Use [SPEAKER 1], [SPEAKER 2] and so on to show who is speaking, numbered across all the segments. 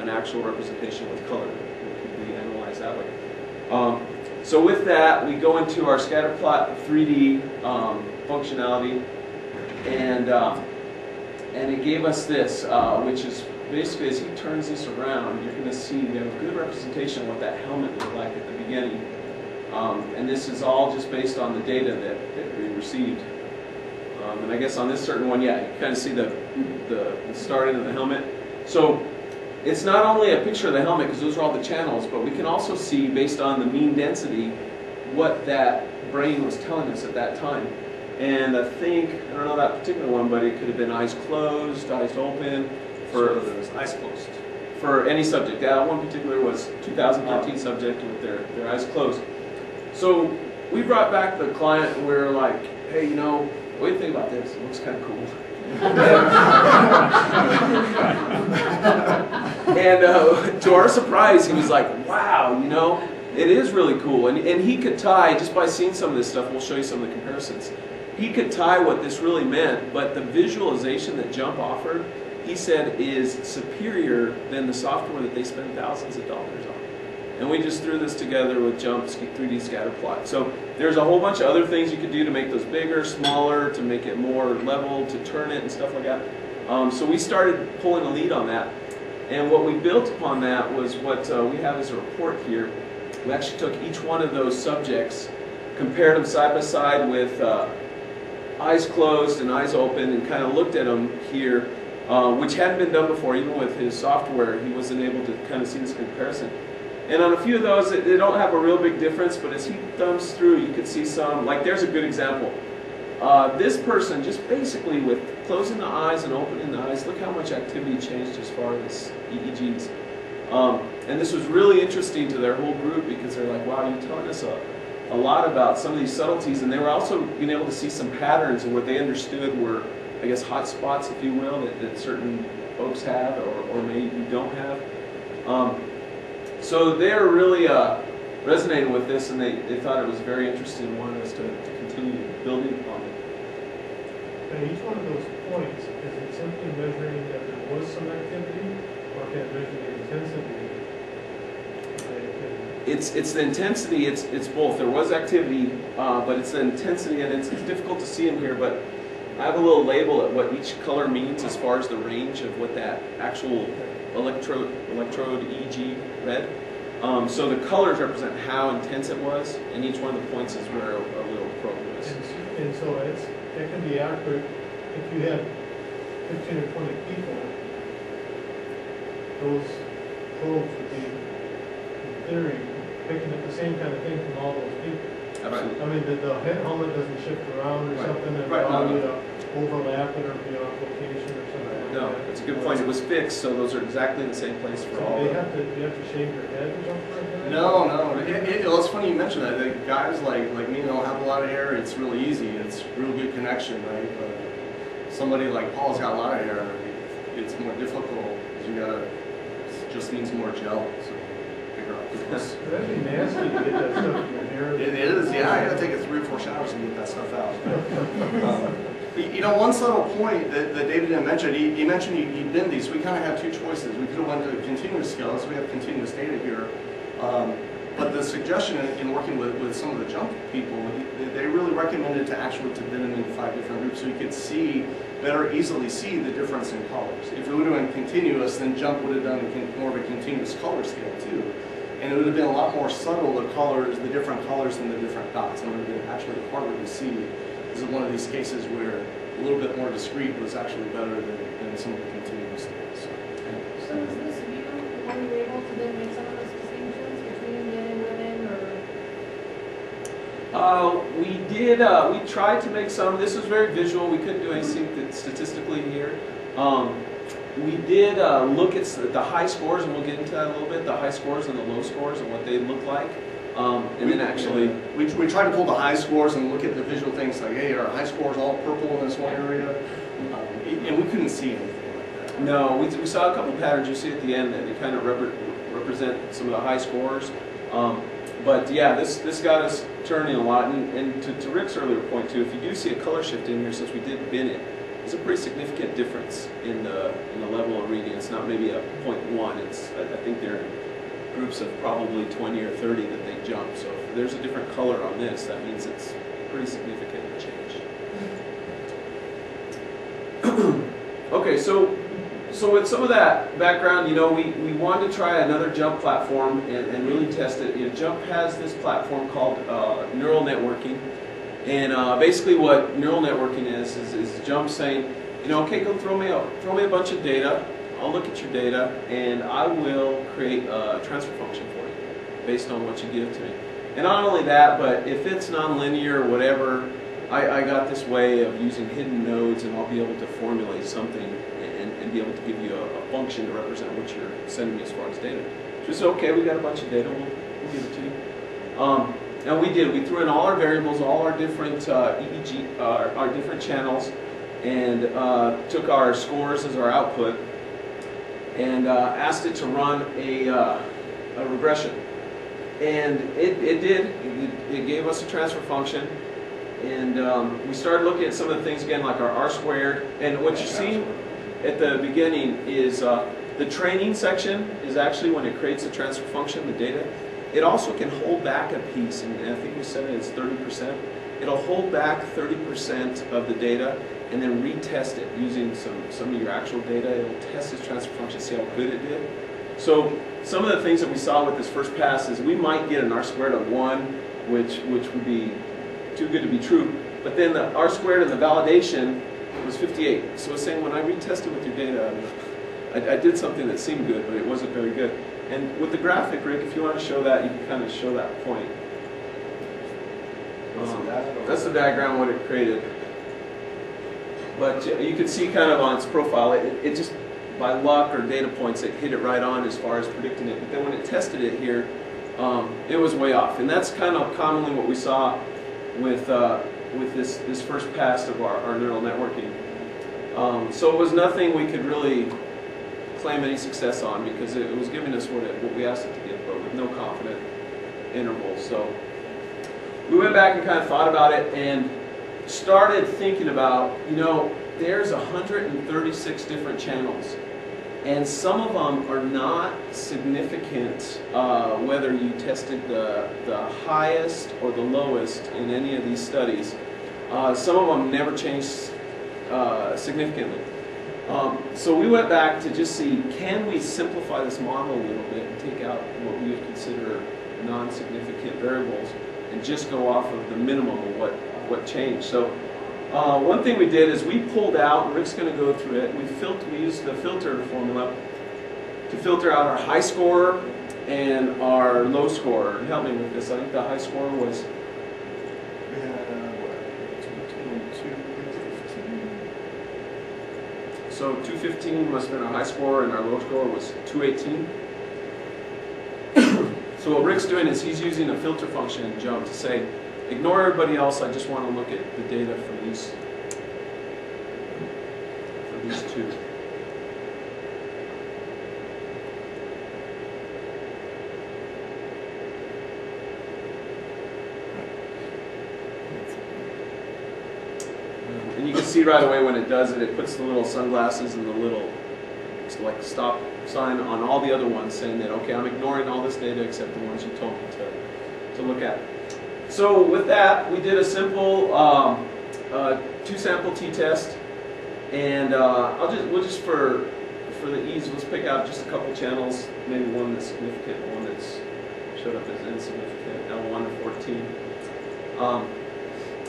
[SPEAKER 1] an actual representation with color. It could be analyzed that way. So with that, we go into our scatter plot 3D functionality, and it gave us this, which is basically, as he turns this around, you're going to see we have a good representation of what that helmet looked like at the beginning. And this is all just based on the data that we received. And I guess on this certain one, yeah, you kind of see the starting of the helmet. So it's not only a picture of the helmet, because those are all the channels, but we can also see, based on the mean density, what that brain was telling us at that time. And I think, I don't know that particular one, but it could have been eyes closed, eyes open.
[SPEAKER 2] So it was eyes closed.
[SPEAKER 1] For any subject. That one particular was 2013 subject with their eyes closed. So we brought back the client and we were like, hey, you know, what do you think about this? It looks kind of cool. And to our surprise, he was like, wow, you know, it is really cool. And he could tie, just by seeing some of this stuff, we'll show you some of the comparisons. He could tie what this really meant, but the visualization that JMP offered, he said, is superior than the software that they spend thousands of dollars on. And we just threw this together with JMP's 3D scatter plot. So there's a whole bunch of other things you could do to make those bigger, smaller, to make it more level, to turn it and stuff like that. So we started pulling a lead on that. And what we built upon that was what we have as a report here. We actually took each one of those subjects, compared them side by side with eyes closed and eyes open, and kind of looked at them here, which hadn't been done before. Even with his software, he wasn't able to kind of see this comparison. And on a few of those, they don't have a real big difference, but as he thumbs through, you can see some, like there's a good example. This person, just basically with closing the eyes and opening the eyes, look how much activity changed as far as EEGs. And this was really interesting to their whole group, because they're like, wow, you're telling us a lot about some of these subtleties. And they were also being able to see some patterns, and what they understood were, I guess, hot spots, if you will, that certain folks have or maybe don't have. So they're really resonating with this, and they thought it was very interesting and wanted us to continue building upon it.
[SPEAKER 3] And each one of those points, is it simply measuring that there was some activity, or can it measure the intensity of the activity?
[SPEAKER 1] It's the intensity, it's both. There was activity, but it's the intensity, and it's difficult to see in here, but I have a little label at what each color means as far as the range of what that actual electrode EEG read. So the colors represent how intense it was, and each one of the points is where a little probe was.
[SPEAKER 3] And so it can be accurate if you have 15 or 20 people. Those probes would be, in theory, picking up the same kind of thing from all those people.
[SPEAKER 1] Absolutely.
[SPEAKER 3] I mean, the helmet doesn't shift around or something, and allow you to overlap it or be off location or something.
[SPEAKER 1] No, that's a good point. It was fixed, so those are exactly in the same place for all.
[SPEAKER 3] You have to shave your head or something like that?
[SPEAKER 2] No. It's funny you mention that. The guys like me don't have a lot of hair. It's really easy. It's real good connection, right? But somebody like Paul's got a lot of hair. It's more difficult because it just needs more gel. So figure out this.
[SPEAKER 3] That'd be nasty to get that stuff in your hair.
[SPEAKER 2] It is, yeah. I gotta take it 3 or 4 showers to get that stuff out. You know, one subtle point that David didn't mention, he mentioned he'd been these. We kind of had 2 choices. We could have went to continuous scale, so we have continuous data here. But the suggestion in working with some of the JMP people, they really recommended to actually to bin them into 5 different groups so you could easily see the difference in colors. If we would have been continuous, then JMP would have done more of a continuous color scale too. And it would have been a lot more subtle, the colors, the different colors and the different dots. And it would have been actually harder to see. This is one of these cases where a little bit more discrete was actually better than some of the continuous things.
[SPEAKER 4] So is this view, were you able to then make some of those distinctions between men and women, or?
[SPEAKER 1] We did, we tried to make some. This was very visual. We couldn't do anything statistically here. We did look at the high scores, and we'll get into that a little bit, the high scores and the low scores and what they look like. And then actually,
[SPEAKER 2] we tried to pull the high scores and look at the visual things like, hey, our high scores all purple in this one area, and we couldn't see anything like that.
[SPEAKER 1] No, we saw a couple patterns you see at the end that they kind of represent some of the high scores. But yeah, this got us turning a lot. And to Rick's earlier point too, if you do see a color shift in here, since we did bin it, is a pretty significant difference in the level of reading. It's not maybe a 0.1. It's I think they're in groups of probably 20 or 30 that they jump. So if there's a different color on this, that means it's pretty significant change. Okay, so with some of that background, you know, we wanted to try another JUMP platform and really test it. You know, JUMP has this platform called neural networking, and basically what neural networking is JUMP saying, you know, okay, go throw me a bunch of data. I'll look at your data, and I will create a transfer function for you based on what you give to me. And not only that, but if it's nonlinear or whatever, I got this way of using hidden nodes, and I'll be able to formulate something and be able to give you a function to represent what you're sending me as far as data. So we said, okay, we got a bunch of data, we'll give it to you. And we did. We threw in all our variables, all our different EEG, our different channels, and took our scores as our output, and asked it to run a regression. And it did. It gave us a transfer function. And we started looking at some of the things again, like our R squared. And what you see at the beginning is the training section is actually when it creates a transfer function, the data. It also can hold back a piece, and I think we said it's 30%. It'll hold back 30% of the data and then retest it using some of your actual data. It'll test this transfer function, see how good it did. So some of the things that we saw with this first pass is we might get an R squared of 1, which would be too good to be true. But then the R squared in the validation was 58. So it's saying when I retested with your data, I did something that seemed good, but it wasn't very good. And with the graphic, Rick, if you want to show that, you can kind of show that point. That's the diagram, what it created. But you can see kind of on its profile, it just, by luck or data points, it hit it right on as far as predicting it. But then when it tested it here, it was way off. And that's kind of commonly what we saw with this first pass of our neural networking. So it was nothing we could really claim any success on because it was giving us what we asked it to give, but with no confident intervals. So we went back and kind of thought about it and started thinking about, you know, there's 136 different channels, and some of them are not significant whether you tested the highest or the lowest in any of these studies. Some of them never changed significantly. So we went back to just see, can we simplify this model a little bit and take out what we would consider non-significant variables and just go off of the minimum of what changed. So one thing we did is we pulled out, and Rick's going to go through it, we used the filter formula to filter out our high score and our low score. Help me with this. I think the high score was...
[SPEAKER 2] We had, between 215.
[SPEAKER 1] So 215 must have been our high score, and our low score was 218. So what Rick's doing is he's using a filter function in JUMP to say, ignore everybody else, I just want to look at the data for these two. And you can see right away when it does it, it puts the little sunglasses and the little like stop sign on all the other ones saying that, okay, I'm ignoring all this data except the ones you told me to look at. So with that, we did a simple two-sample t-test, and we'll just for the ease, let's pick out just a couple channels, maybe one that's significant, one that's showed up as insignificant, L1 or 14.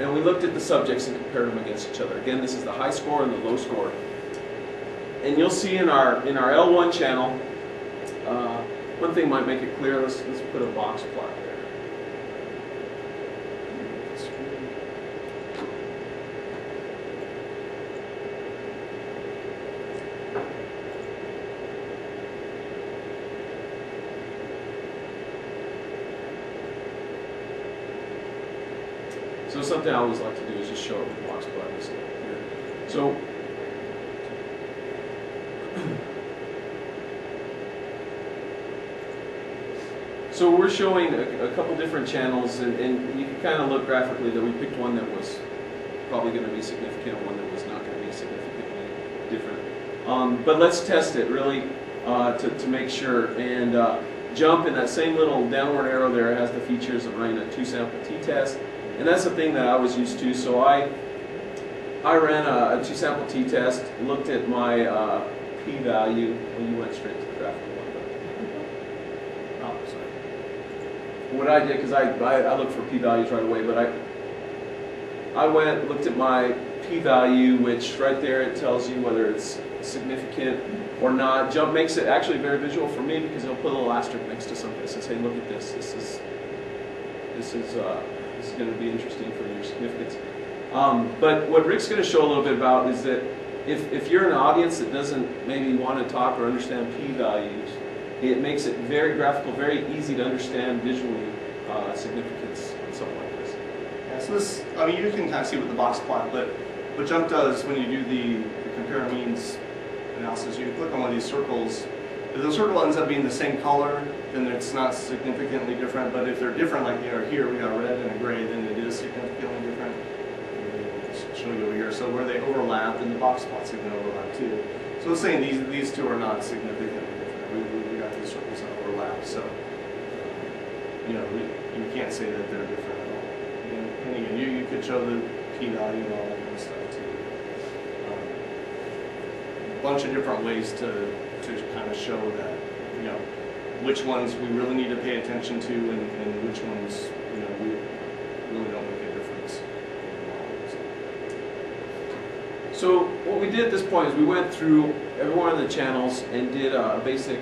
[SPEAKER 1] And we looked at the subjects and compared them against each other. Again, this is the high score and the low score. And you'll see in our L1 channel, one thing might make it clear. Let's put a box plot there. So something I always like to do is just show it with a box plot just here. So we're showing a couple different channels, and you can kind of look graphically that we picked one that was probably going to be significant, one that was not going to be significantly different. But let's test it really to make sure. And jump in that same little downward arrow there has the features of running a 2-sample t-test. And that's the thing that I was used to. So I ran a 2-sample t-test, looked at my p-value. Well, you went straight to the graphical one. But, oh, sorry. What I did, because I looked for p-values right away, but I went, looked at my p-value, which right there it tells you whether it's significant or not. Jump makes it actually very visual for me because it'll put a little asterisk next to something and say, look at this. This is going to be interesting for your significance. But what Rick's going to show a little bit about is that if you're an audience that doesn't maybe want to talk or understand p-values, it makes it very graphical, very easy to understand visually significance on something like this.
[SPEAKER 2] Yeah, so this, I mean, you can kind of see with the box plot, but what JUMP does when you do the compare means analysis, you click on one of these circles. If the circle ends up being the same color, then it's not significantly different. But if they're different, like they are here, we got a red and a gray, then it is significantly different. I'll show you over here. So where they overlap, and the box plots are going to overlap too. So it's saying these two are not significantly different. We got these circles that overlap. So you can't say that they're different at all. And again, you could show the p-value and all that kind of stuff too. A bunch of different ways to kind of show that, which ones we really need to pay attention to and which ones, we really don't make a difference.
[SPEAKER 1] So what we did at this point is we went through every one of the channels and did a basic